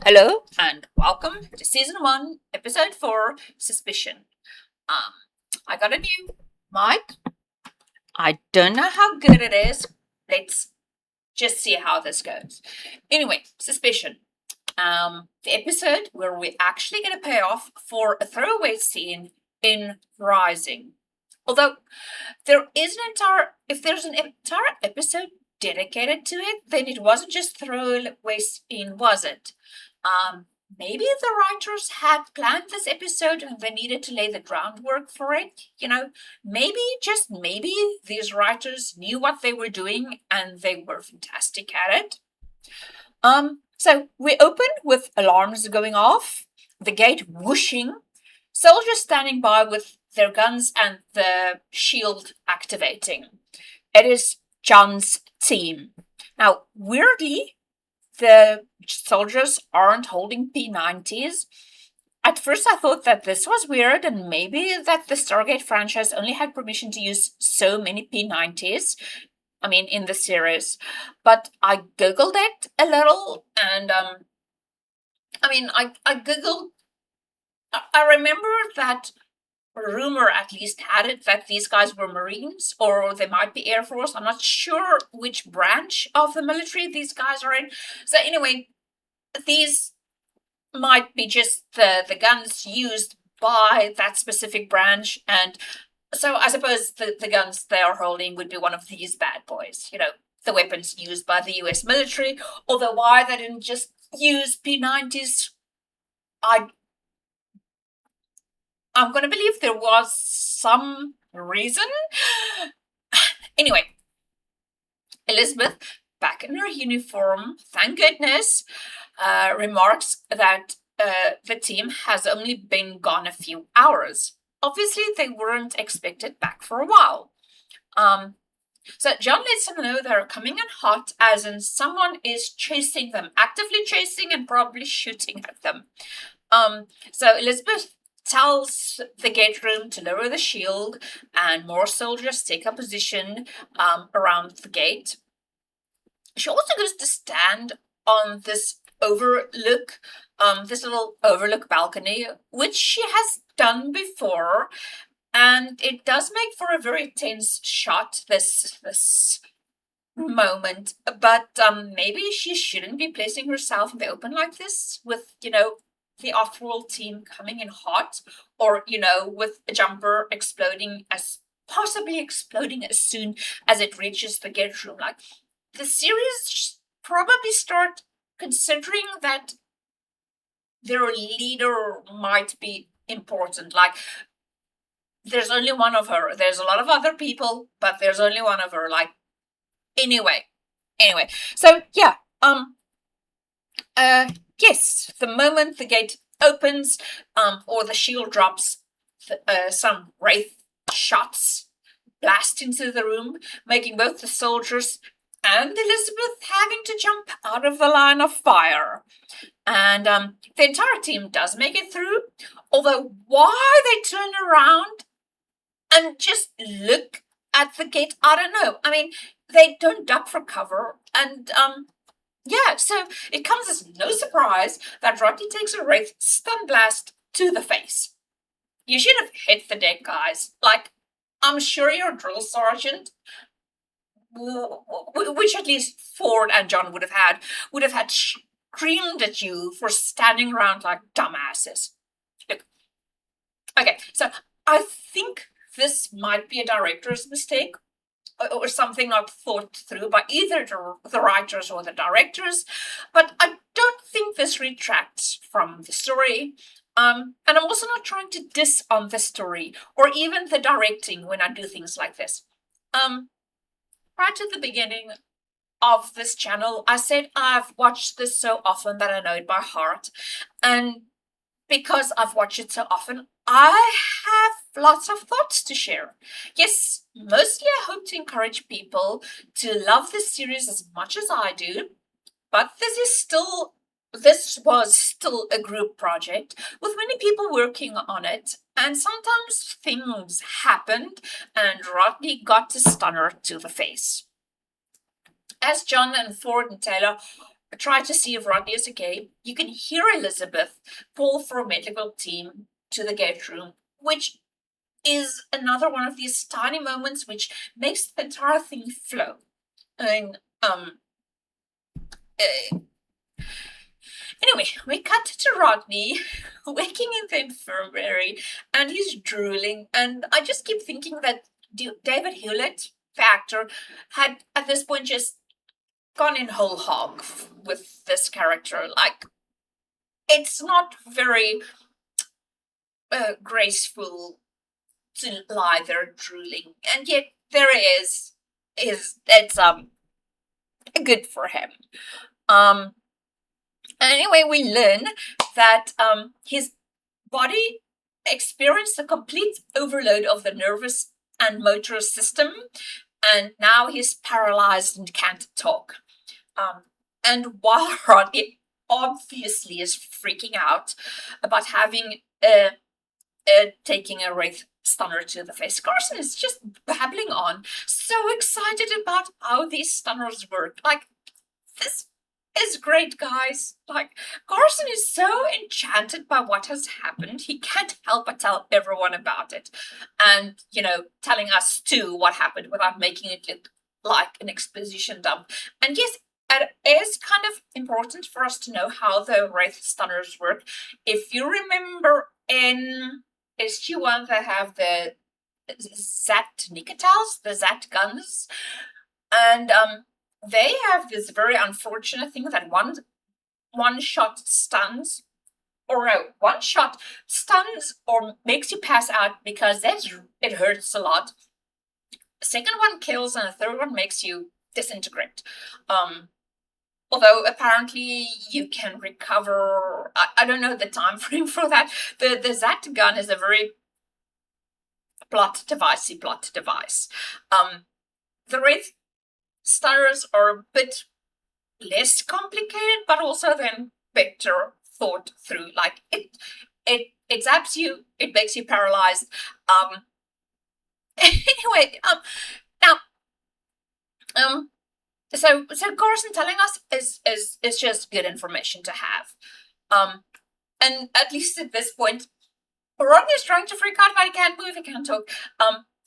Hello and welcome to season 1, episode 4, Suspicion. I got a new mic. I don't know how good it is. Let's just see how this goes. Anyway, Suspicion. The episode where we actually get a payoff for a throwaway scene in Rising. Although if there's an entire episode dedicated to it, then it wasn't just throwaway scene, was it? Maybe the writers had planned this episode and they needed to lay the groundwork for it. Maybe, just maybe, these writers knew what they were doing and they were fantastic at it. So we open with alarms going off, the gate whooshing, soldiers standing by with their guns and the shield activating. It is John's team. Now, weirdly, the soldiers aren't holding P90s. At first, I thought that this was weird and maybe that the Stargate franchise only had permission to use so many P90s. In the series. But I googled it a little and, I googled. I remember that rumor at least had it that these guys were Marines or they might be Air Force. I'm not sure which branch of the military these guys are in. So anyway, these might be just the guns used by that specific branch. And so I suppose the guns they are holding would be one of these bad boys, the weapons used by the US military. Although why they didn't just use P90s, I'm going to believe there was some reason. Anyway, Elizabeth, back in her uniform, thank goodness, remarks that the team has only been gone a few hours. Obviously, they weren't expected back for a while. So John lets them know they're coming in hot, as in someone is chasing them, actively chasing and probably shooting at them. So Elizabeth tells the gate room to lower the shield, and more soldiers take up position around the gate. She also goes to stand on this little overlook balcony, which she has done before, and it does make for a very tense shot, this moment. But maybe she shouldn't be placing herself in the open like this with, the off-world team coming in hot, or, with a jumper possibly exploding as soon as it reaches the gate room. Like, the series probably start considering that their leader might be important. Like, there's only one of her. There's a lot of other people, but there's only one of her. Like, anyway. So, yeah, yes, the moment the gate opens, or the shield drops, some wraith shots blast into the room, making both the soldiers and Elizabeth having to jump out of the line of fire. And the entire team does make it through, although why they turn around and just look at the gate, I don't know. They don't duck for cover, and yeah, so it comes as no surprise that Rodney takes a wraith stun blast to the face. You should have hit the deck, guys. Like, I'm sure your drill sergeant, which at least Ford and John would have had screamed at you for standing around like dumbasses. Look, okay, so I think this might be a director's mistake, or something not thought through by either the writers or the directors, but I don't think this retracts from the story. And I'm also not trying to diss on the story or even the directing when I do things like this. Right at the beginning of this channel, I said I've watched this so often that I know it by heart, and because I've watched it so often, I have lots of thoughts to share. Yes, mostly I hope to encourage people to love this series as much as I do, but this was still a group project with many people working on it, and sometimes things happened and Rodney got to stun her to the face. As John and Ford and Taylor try to see if Rodney is okay, you can hear Elizabeth call for a medical team to the gate room, which is another one of these tiny moments which makes the entire thing flow. And anyway, we cut to Rodney waking in the infirmary, and he's drooling. And I just keep thinking that David Hewlett, the actor, had at this point just gone in whole hog with this character. Like, it's not very graceful to lie there drooling, and yet there is it's good for him. Anyway, we learn that his body experienced a complete overload of the nervous and motor system, and now he's paralyzed and can't talk. And while Rodney obviously is freaking out about having taking a wraith stunner to the face, Carson is just babbling on, so excited about how these stunners work. Like, this is great, guys. Like, Carson is so enchanted by what has happened, he can't help but tell everyone about it. And, telling us too what happened without making it look like an exposition dump. And yes, it is kind of important for us to know how the wraith stunners work. If you remember in SG1, they have the Zat Nikitals, the Zat guns, and they have this very unfortunate thing that one shot stuns, or no, one shot stuns or makes you pass out because it hurts a lot. The second one kills, and the third one makes you disintegrate. Although apparently you can recover. I don't know the time frame for that. The Zat gun is a very plot device. The Wraith stunners are a bit less complicated, but also then better thought through. Like, it zaps you, it makes you paralyzed. Anyway, So Carson telling us is just good information to have. And at least at this point, Rodney's trying to freak out, but he can't move, he can't talk.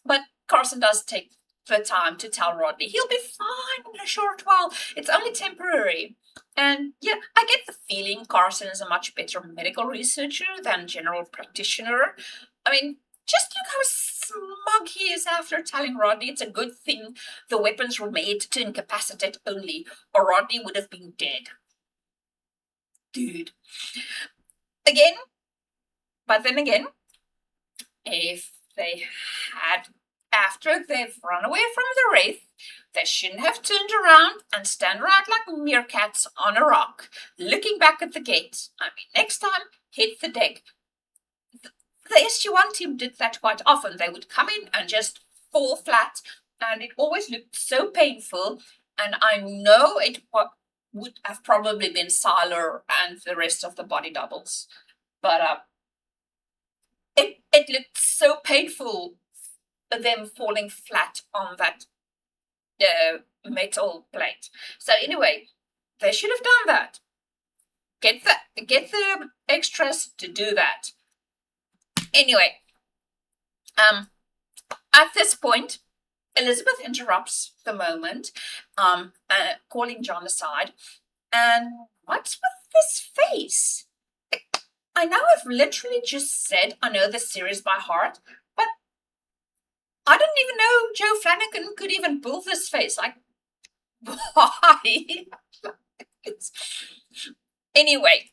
But Carson does take the time to tell Rodney he'll be fine in a short while. It's only temporary. And yeah, I get the feeling Carson is a much better medical researcher than general practitioner. I mean, just look how smug he is after telling Rodney it's a good thing the weapons were made to incapacitate only, or Rodney would have been dead. Dude. But then again, if they had, after they've run away from the Wraith, they shouldn't have turned around and stand around like meerkats on a rock, looking back at the gate. I mean, next time, hit the deck. The SG1 team did that quite often. They would come in and just fall flat, and it always looked so painful. And I know it would have probably been Siler and the rest of the body doubles, but it looked so painful, them falling flat on that metal plate. So anyway, they should have done that. Get the extras to do that. Anyway, at this point, Elizabeth interrupts the moment, calling John aside. And what's with this face? I know I've literally just said I know this series by heart, but I didn't even know Joe Flanagan could even pull this face. Like, why? Anyway,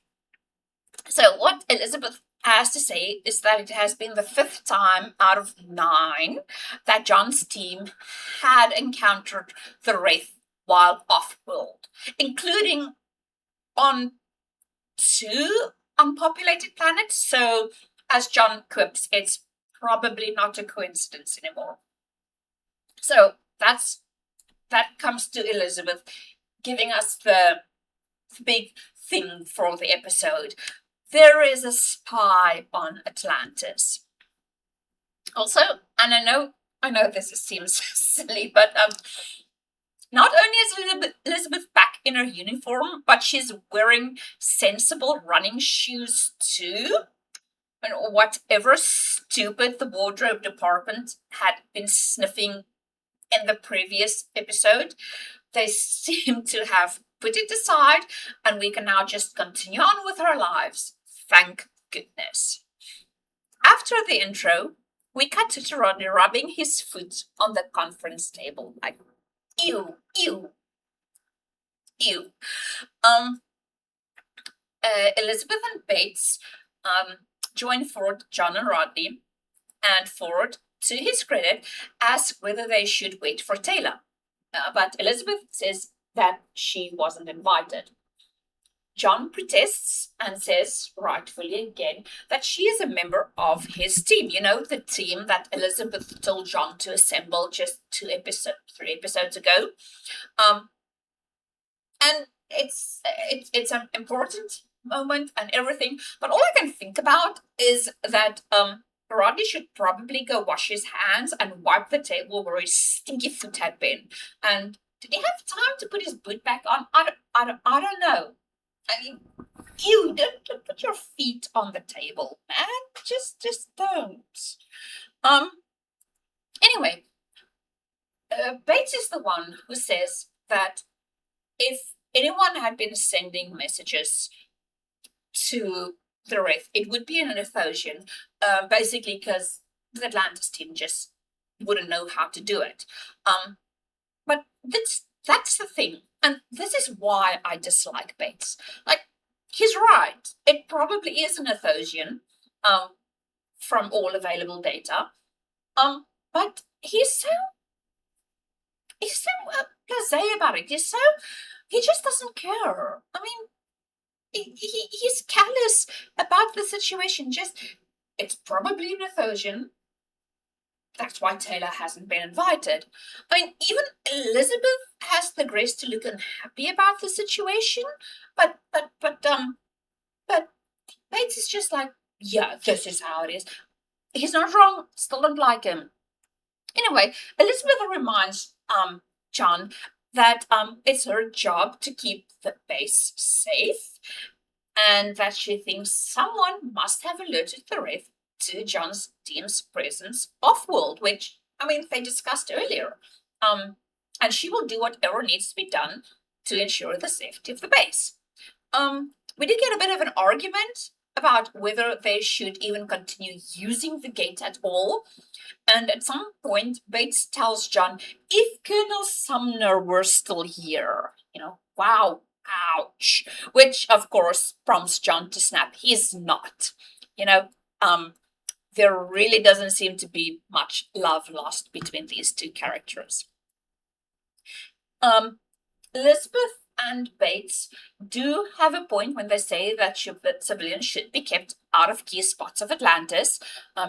so what Elizabeth has to say is that it has been the 5th time out of 9 that John's team had encountered the Wraith while off-world, including on 2 unpopulated planets. So, as John quips, it's probably not a coincidence anymore. So that comes to Elizabeth, giving us the big thing for the episode. There is a spy on Atlantis. Also, and I know this seems silly, but not only is Elizabeth back in in her uniform, but she's wearing sensible running shoes too. And whatever stupid the wardrobe department had been sniffing in the previous episode, they seem to have put it aside, and we can now just continue on with our lives. Thank goodness. After the intro, we cut to Rodney rubbing his foot on the conference table, like, ew, ew, ew. Elizabeth and Bates join Ford, John, and Rodney, and Ford, to his credit, asks whether they should wait for Taylor. But Elizabeth says that she wasn't invited. John protests and says, rightfully again, that she is a member of his team. You know, the team that Elizabeth told John to assemble just 3 episodes ago. And it's an important moment and everything. But all I can think about is that Rodney should probably go wash his hands and wipe the table where his stinky foot had been. And did he have time to put his boot back on? I don't know. I mean, don't put your feet on the table, man. Just don't. Anyway, Bates is the one who says that if anyone had been sending messages to the Wraith, it would be an Athosian, basically because the Atlantis team just wouldn't know how to do it. But that's the thing. And this is why I dislike Bates. Like, he's right. It probably is an Athosian, from all available data. But he's so blasé about it. He just doesn't care. I mean, he's callous about the situation. It's probably an Athosian. That's why Taylor hasn't been invited. I mean, even Elizabeth has the grace to look unhappy about the situation, but Bates is just like, yeah, this is how it is. He's not wrong. Still don't like him. Anyway, Elizabeth reminds John that it's her job to keep the base safe, and that she thinks someone must have alerted the Wraith to John's team's presence off-world, which, I mean, they discussed earlier. And she will do whatever needs to be done to ensure the safety of the base. We did get a bit of an argument about whether they should even continue using the gate at all. And at some point, Bates tells John, if Colonel Sumner were still here, wow, ouch. Which, of course, prompts John to snap. He's not. There really doesn't seem to be much love lost between these two characters. Elizabeth and Bates do have a point when they say that civilians should be kept out of key spots of Atlantis,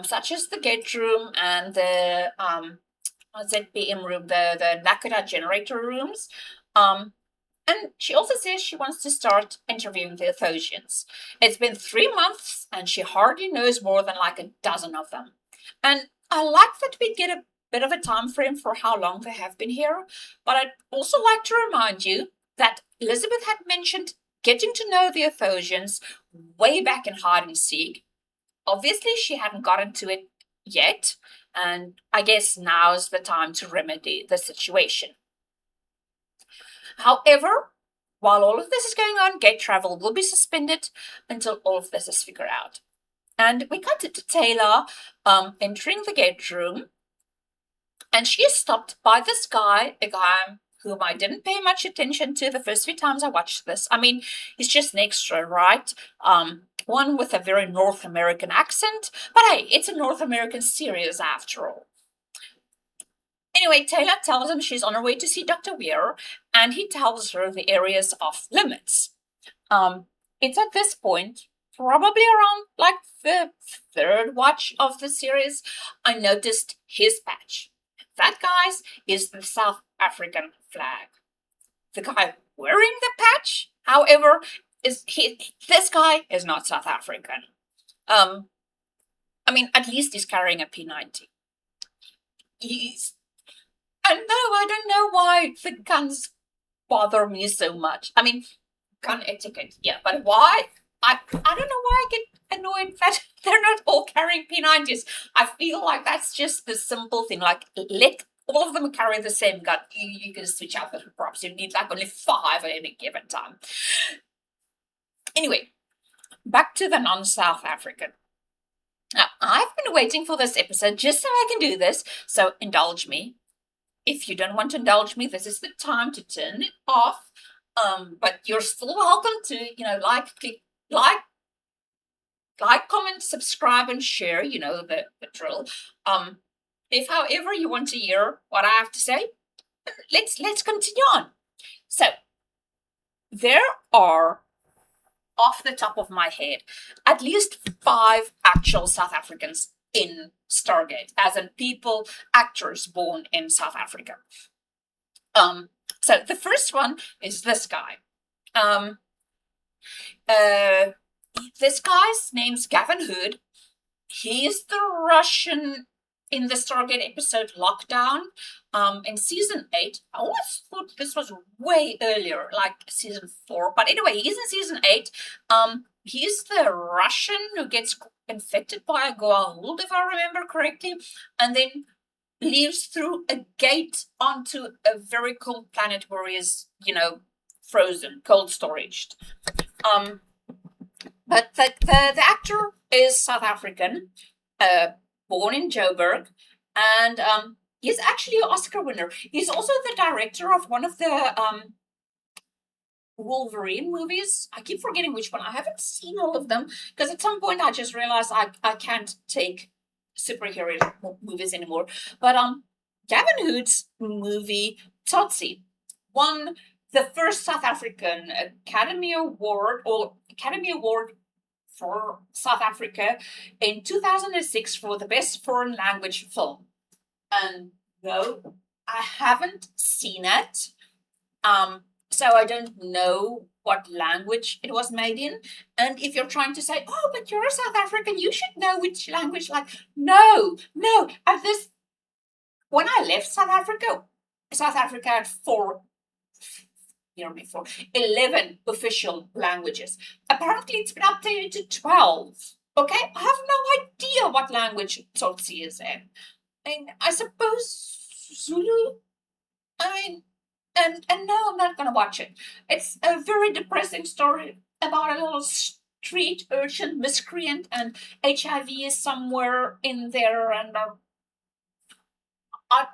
such as the gate room and the ZPM room, the Nakoda generator rooms. And she also says she wants to start interviewing the Athosians. It's been 3 months, and she hardly knows more than like a dozen of them. And I like that we get a bit of a time frame for how long they have been here, but I'd also like to remind you that Elizabeth had mentioned getting to know the Athosians way back in hide and seek. Obviously, she hadn't gotten to it yet, and I guess now's the time to remedy the situation. However, while all of this is going on, gate travel will be suspended until all of this is figured out. And we cut to Taylor entering the gate room, and she is stopped by this guy, a guy whom I didn't pay much attention to the first few times I watched this. I mean, he's just an extra, right? One with a very North American accent, but hey, it's a North American series after all. Anyway, Taylor tells him she's on her way to see Dr. Weir, and he tells her the areas off limits. It's at this point, probably around like the third watch of the series, I noticed his patch. That, guys, is the South African flag. The guy wearing the patch, however, this guy is not South African. I mean, at least he's carrying a P90. And no, I don't know why the guns bother me so much. I mean, gun etiquette, yeah, but why? I don't know why I get annoyed that they're not all carrying P90s. I feel like that's just the simple thing. Like, let all of them carry the same gun. You can switch out the props. You need like only 5 at any given time. Anyway, back to the non-South African. Now, I've been waiting for this episode just so I can do this, so indulge me. If you don't want to indulge me, this is the time to turn it off. But you're still welcome to, like, comment, subscribe, and share. You know the drill. If, however, you want to hear what I have to say, let's continue on. So, there are, off the top of my head, at least 5 actual South Africans in Stargate, as in actors born in South Africa. So the first one is this guy. This guy's name's Gavin Hood. He's the Russian in the Stargate episode Lockdown. In season 8, I always thought this was way earlier, like season 4. But anyway, he's in season 8. He's the Russian who gets infected by a Goa'uld, if I remember correctly, and then leaves through a gate onto a very cold planet where he is, frozen, cold storaged. But the actor is South African, born in Joburg, and he's actually an Oscar winner. He's also the director of one of the Wolverine movies. I keep forgetting which one. I haven't seen all of them because at some point I just realized I can't take superhero movies anymore. But Gavin Hood's movie Tsotsi won the first South African Academy Award for South Africa in 2006 for the best foreign language film. And no, I haven't seen it. So I don't know what language it was made in. And if you're trying to say, oh, but you're a South African, you should know which language, no. When I left South Africa had 11 official languages. Apparently it's been updated to 12. Okay? I have no idea what language Tsotsi is in. I suppose Zulu? And no, I'm not going to watch it. It's a very depressing story about a little street urchin miscreant, and HIV is somewhere in there, and I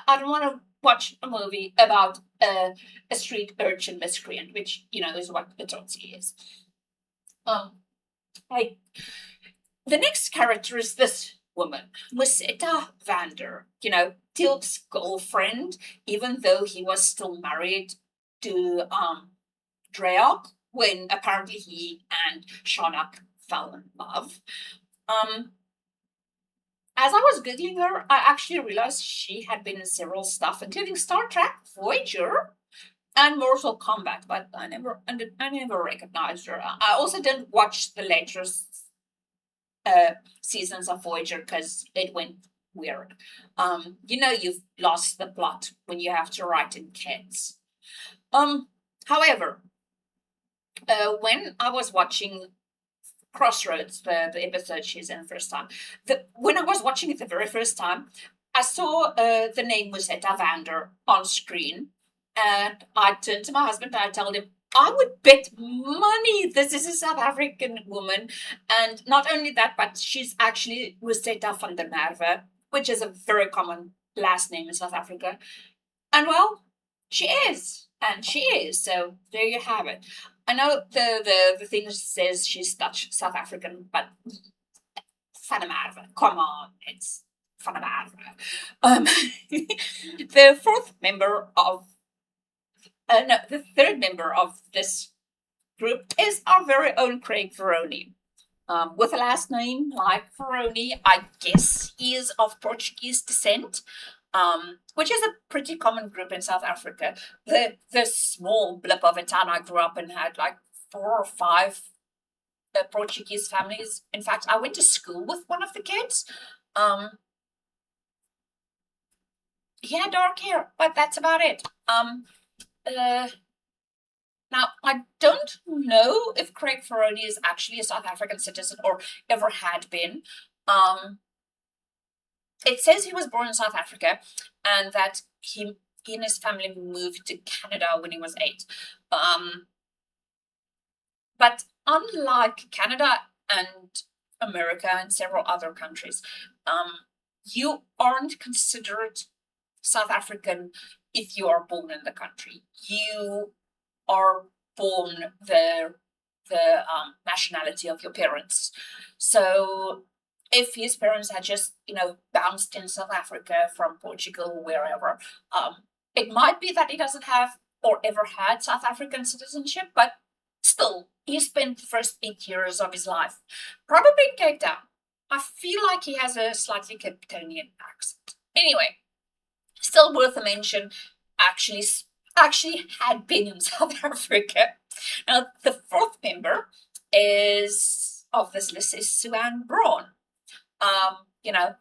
don't want to watch a movie about a street urchin miscreant, which, is what the Tsotsi is. The next character is this woman, Musetta Vander, Tilt's girlfriend, even though he was still married to Dreok when apparently he and Shonak fell in love. As I was Googling her, I actually realized she had been in several stuff, including Star Trek, Voyager, and Mortal Kombat, but I never recognized her. I also didn't watch the later seasons of Voyager because it went weird. You've lost the plot when you have to write in kids. However, when I was watching Crossroads, the episode she's in the first time, when I was watching it the very first time, I saw the name Musetta Vander on screen, and I turned to my husband and I told him, I would bet money this is a South African woman. And not only that, but she's actually Musetta van der Merwe, which is a very common last name in South Africa. And well, she is. And she is. So there you have it. I know the thing says she's Dutch South African, but van der Merwe, come on, it's van der Merwe. The third member of this group is our very own Craig Veroni. With a last name like Veroni, I guess he is of Portuguese descent, which is a pretty common group in South Africa. The small blip of a town I grew up in had like 4 or 5 Portuguese families. In fact, I went to school with one of the kids. He had dark hair, but that's about it. Uh, Now, I don't know if Craig Ferroni is actually a South African citizen or ever had been. Um, it says he was born in South Africa and that he and his family moved to Canada when he was 8. Um, but unlike Canada and America and several other countries, you aren't considered South African if you are born in the country. You are born the nationality of your parents. So if his parents had just bounced in South Africa from Portugal or wherever, it might be that he doesn't have or ever had South African citizenship, but still he spent the first 8 years of his life probably in Cape Town. I feel like he has a slightly Cape Townian accent. Anyway, still worth a mention. Actually, actually had been in South Africa. Now, the fourth member is of this list is Suan Braun.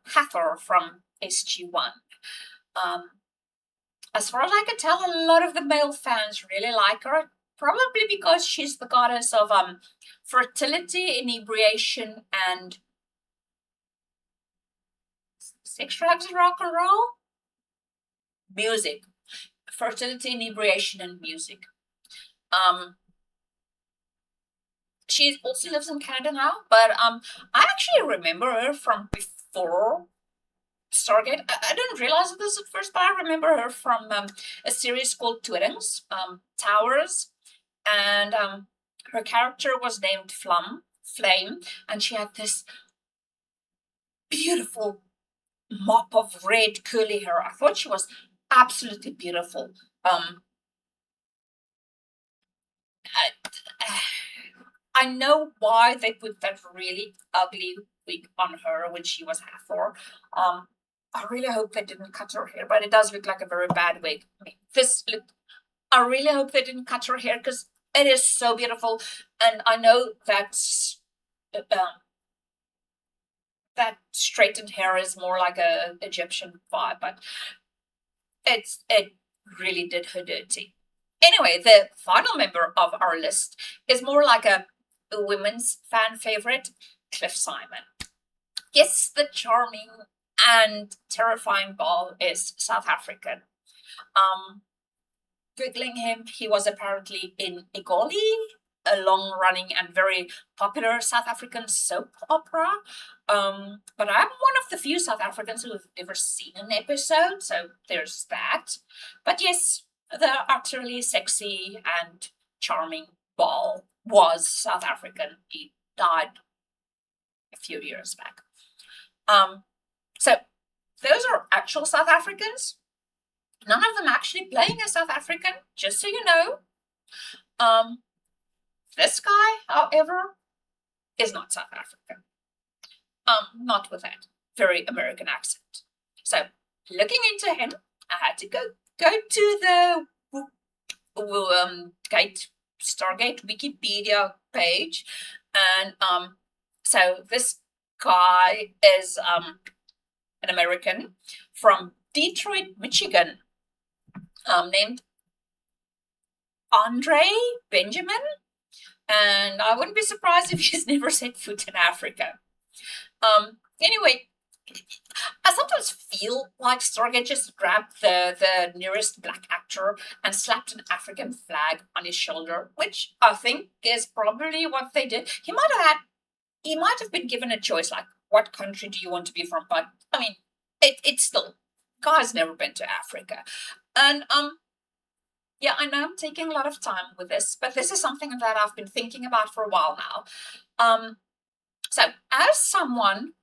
Hathor from SG1. Um, as far as I can tell, a lot of the male fans really like her, probably because she's the goddess of fertility, inebriation, and sex, drugs, and rock and roll. Music. Fertility, inebriation, and music. She also lives in Canada now, but I actually remember her from before Stargate. I didn't realize this at first, but I remember her from a series called Twiddings, Towers, and her character was named Flame, and she had this beautiful mop of red curly hair. I thought she was absolutely beautiful. I know why they put that really ugly wig on her when she was Hathor. I really hope they didn't cut her hair, but it does look like a very bad wig. I really hope they didn't cut her hair because it is so beautiful, and I know that straightened hair is more like a Egyptian vibe, but it really did her dirty. Anyway, the final member of our list is more like a women's fan favorite, Cliff Simon. Yes, the charming and terrifying Ball is South African. Googling him, he was apparently in Egoli, a long-running and very popular South African soap opera. But I'm one of the few South Africans who have ever seen an episode, so there's that. But yes, the utterly sexy and charming Ball was South African. He died a few years back. So those are actual South Africans. None of them actually playing a South African, just so you know. This guy, however, is not South African. Not with that very American accent. So, looking into him, I had to go to the Stargate Wikipedia page, and so this guy is an American from Detroit, Michigan, named Andre Benjamin, and I wouldn't be surprised if he's never set foot in Africa. Anyway, I sometimes feel like Stargate just grabbed the nearest black actor and slapped an African flag on his shoulder, which I think is probably what they did. He might have been given a choice, like, what country do you want to be from? But I mean, it's still, guy's never been to Africa, and yeah, I know I'm taking a lot of time with this, but this is something that I've been thinking about for a while now. So, as someone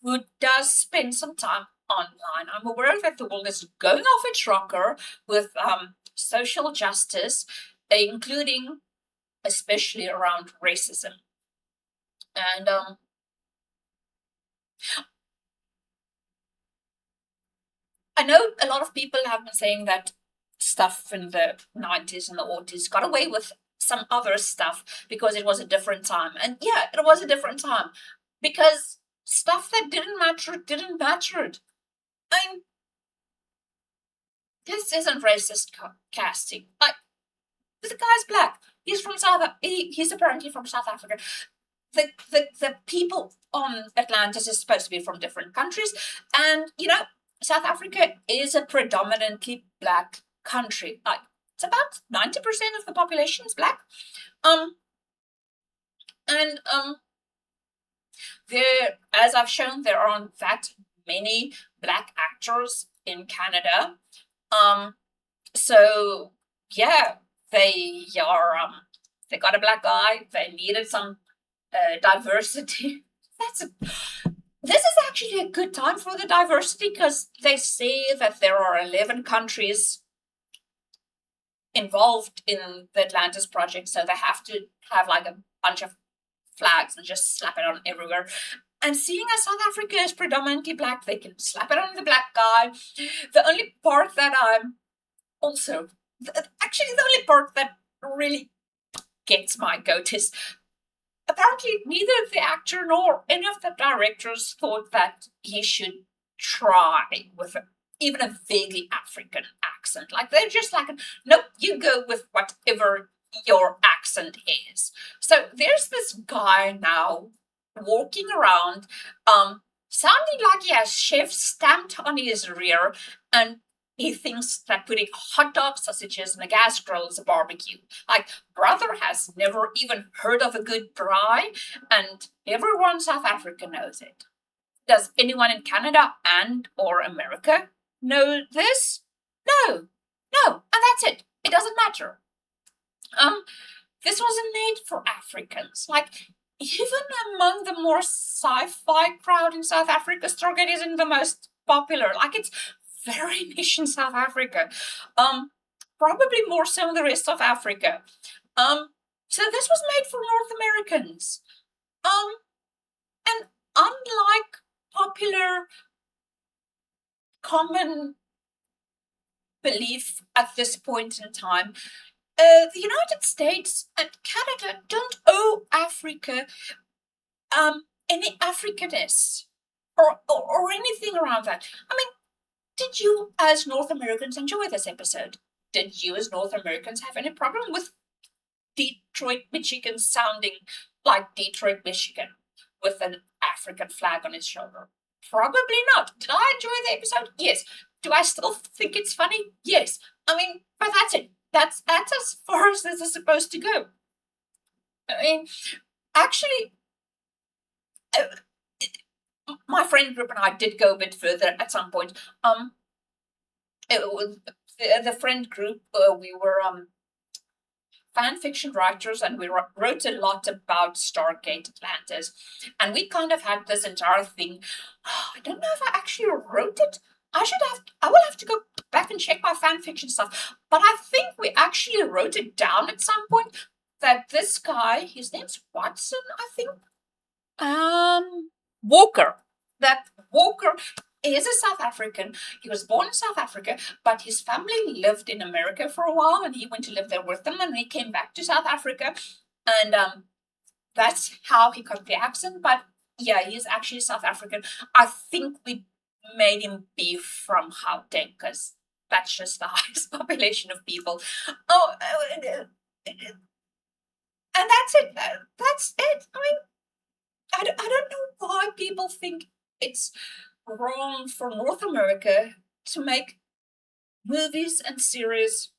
who does spend some time online, I'm aware that the world is going off its rocker with social justice, including especially around racism. And I know a lot of people have been saying that stuff in the 90s and the 80s got away with some other stuff because it was a different time. And yeah, it was a different time because stuff that didn't matter. I mean, this isn't racist casting. guy's black. He's from he's apparently from South Africa. The people on Atlantis is supposed to be from different countries, and South Africa is a predominantly black country. Like it's about 90% of the population is black. And there, as I've shown, there aren't that many black actors in Canada. So yeah, they are they got a black guy. They needed some diversity. This is actually a good time for the diversity because they say that there are 11 countries involved in the Atlantis project, so they have to have like a bunch of flags and just slap it on everywhere. And seeing as South Africa is predominantly black, they can slap it on the black guy. The only part that I'm also, actually the only part that really gets my goat is apparently neither the actor nor any of the directors thought that he should try with even a vaguely African accent. Like they're just like, nope, you go with whatever your accent is. So there's this guy now walking around, sounding like he has chef stamped on his rear, and he thinks that putting hot dog sausages in a gas grill is a barbecue. Like, brother has never even heard of a good braai, and everyone in South Africa knows it. Does anyone in Canada and or America know this? No, and that's it. It doesn't matter. This wasn't made for Africans. Like, even among the more sci-fi crowd in South Africa, Stargate isn't the most popular. Like, it's very niche in South Africa. Probably more so in the rest of Africa. So this was made for North Americans. And unlike popular common belief at this point in time, the United States and Canada don't owe Africa any Africanness or anything around that. I mean, did you as North Americans enjoy this episode? Did you as North Americans have any problem with Detroit, Michigan sounding like Detroit, Michigan with an African flag on its shoulder? Probably not. Did I enjoy the episode? Yes. Do I still think it's funny? Yes. I mean, but that's it. That's as far as this is supposed to go. I mean, actually, my friend group and I did go a bit further at some point. It was the friend group. We were fan fiction writers, and we wrote a lot about Stargate Atlantis. And we kind of had this entire thing. I don't know if I actually wrote it. I will have to go back and check my fan fiction stuff. But I think we actually wrote it down at some point that this guy, his name's Watson, I think. Walker. That Walker is a South African. He was born in South Africa, but his family lived in America for a while, and he went to live there with them, and he came back to South Africa, and that's how he got the accent. But yeah, he's actually South African. I think we made him be from Gauteng because that's just the highest population of people. And that's it. That's it. I mean, I don't know why people think it's wrong for North America to make movies and series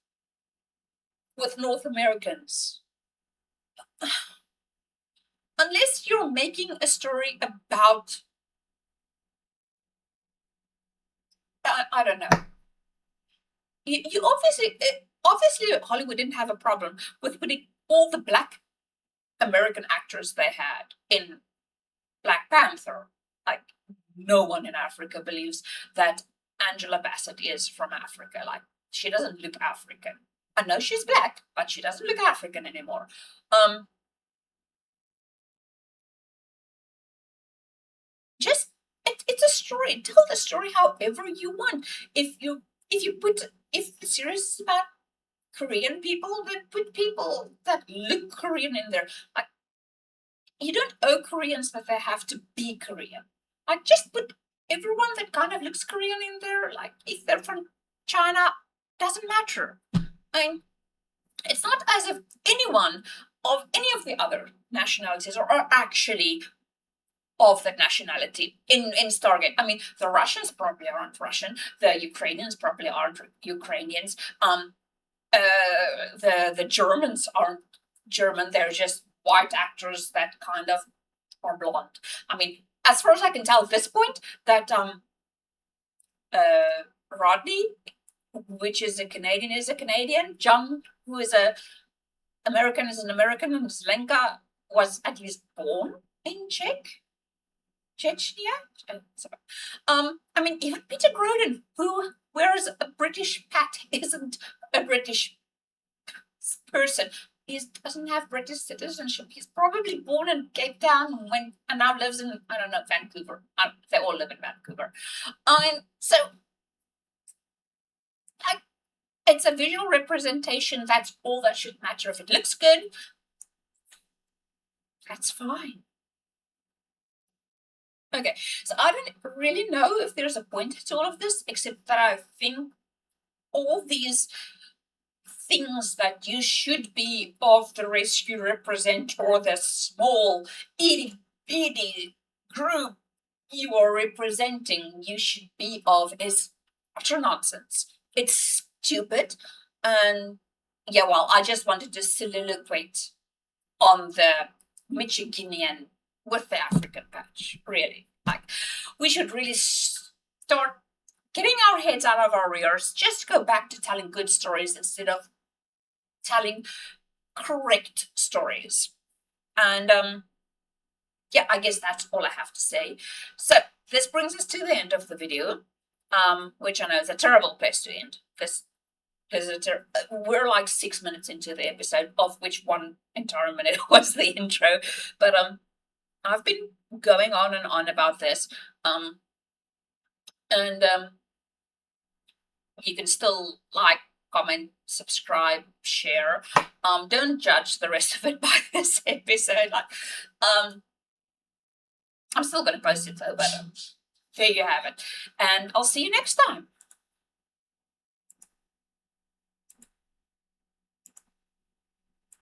with North Americans. Unless you're making a story about, I don't know. You obviously Hollywood didn't have a problem with putting all the black American actors they had in Black Panther. Like, no one in Africa believes that Angela Bassett is from Africa. Like, she doesn't look African. I know she's black, but she doesn't look African anymore. Just it's a story. Tell the story however you want. If the series is about Korean people, then put people that look Korean in there. Like, you don't owe Koreans that they have to be Korean. Like, just put everyone that kind of looks Korean in there. Like, if they're from China, doesn't matter. I mean, it's not as if anyone of any of the other nationalities are actually of that nationality in Stargate. I mean, the Russians probably aren't Russian. The Ukrainians probably aren't Ukrainians. The Germans aren't German. They're just white actors that kind of are blonde. I mean, as far as I can tell at this point, that Rodney, which is a Canadian. John, who is a American, is an American, and Zlenka was at least born in Chechnya. I mean, even Peter Groden, who wears a British hat, isn't a British person. He doesn't have British citizenship. He's probably born in Cape Town and now lives in, I don't know, Vancouver. They all live in Vancouver. So, like, it's a visual representation. That's all that should matter. If it looks good, that's fine. Okay, so I don't really know if there's a point to all of this, except that I think all these things that you should be of the race you represent, or the small, itty bitty group you are representing, you should be of, is utter nonsense. It's stupid. And yeah, well, I just wanted to soliloquate on the Michiganian with the African patch, really. Like, we should really start getting our heads out of our rears, just go back to telling good stories instead of telling correct stories. And yeah, I guess that's all I have to say. So this brings us to the end of the video, which I know is a terrible place to end. We're like 6 minutes into the episode, of which one entire minute was the intro. But I've been going on and on about this. And you can still like, comment, subscribe, share. Don't judge the rest of it by this episode. Like, I'm still going to post it though, but there you have it. And I'll see you next time.